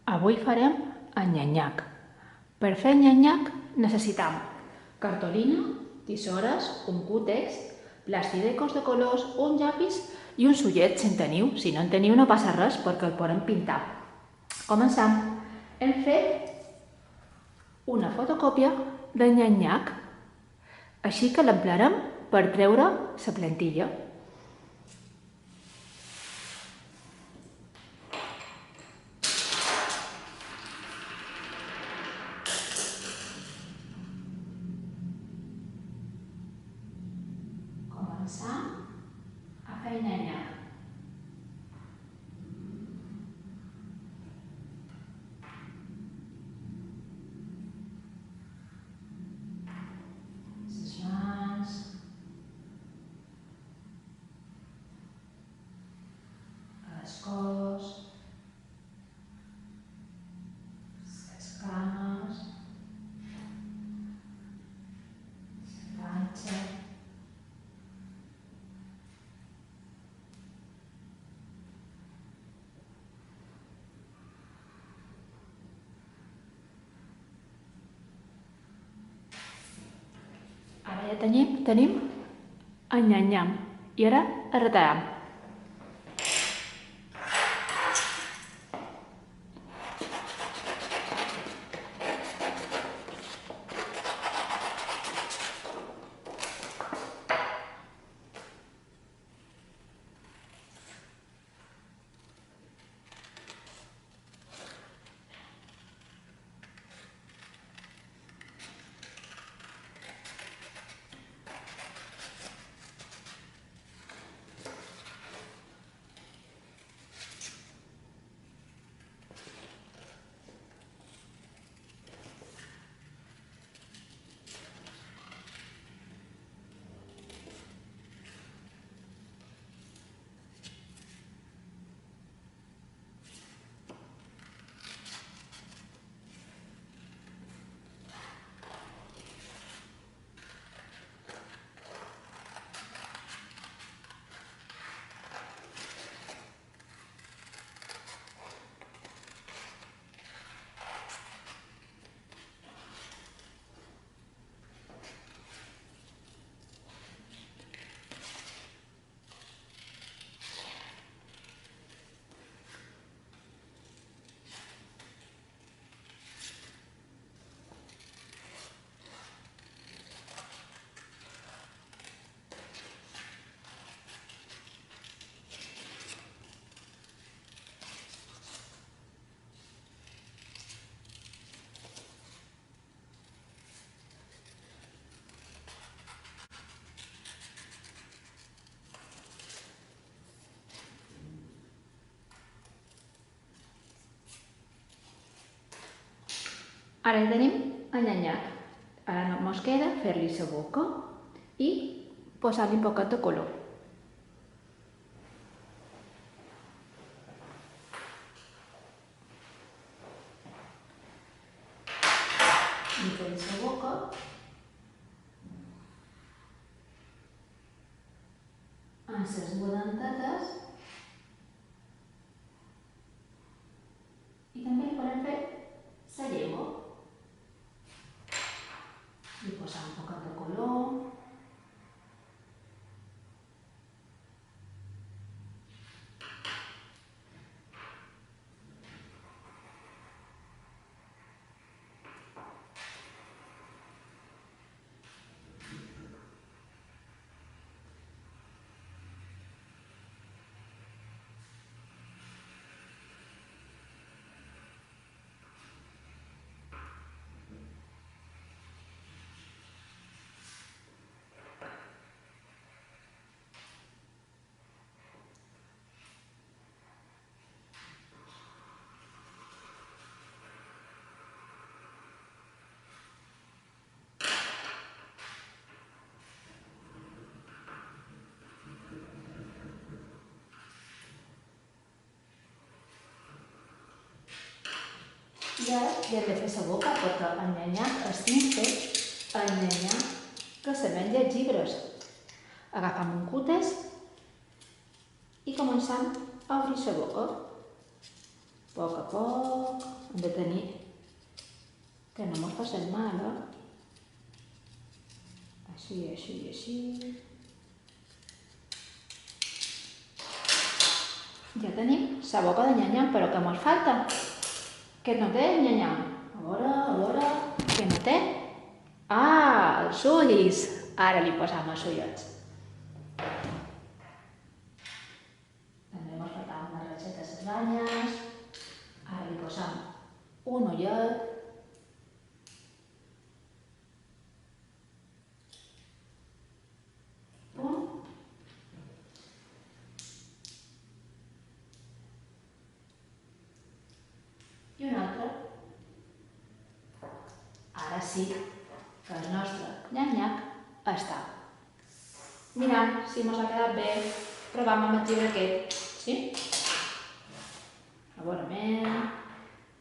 Avui farem enyanyac. Per fer enyanyac necessitam cartolina, tisores, un cútex, plastidecos de colors, un llapis i un sullet si en teniu. Si no en teniu no passa res perquè el podem pintar. Comencem. Hem fet una fotocòpia d'enyanyac, així que l'emplearem per treure la plantilla. Començar a fer enyanyac. Les mans, el cos, les cames, la panxa. Ara ja tenim enyanyac i ara el retallem. Ara ja tenim enyanyac. Ara només queda fer-li la boca i posar-li un poquet de color. I fem la boca amb les guadantetes i també li podem fer la llengua. I posar un poquet de color. I ara ja hem de fer la boca perquè l'enyanyac estic fet enyanyac que se menja els llibres. Agafem un cútex i començam a obrir la boca. A poc, Hem de tenir que no mos facin mal, Així, així i així. Ja tenim la boca de nyanyam, però què mos falta? Què no té nyanyam? A veure, què no té? Ah, els ulls! Ara li posam els ullets. També mos faltaven unes ragetes les banyes. Ara li posam un ullet. I un altre. Ara sí que el nostre nyanyac està. Mirem si mos ha quedat bé. Provem amb el llibre aquest, sí? A veure,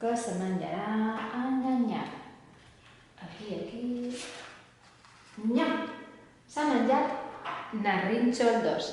que se menjarà el nyanyac. Aquí. Nyam! S'ha menjat Narrinxo el 2.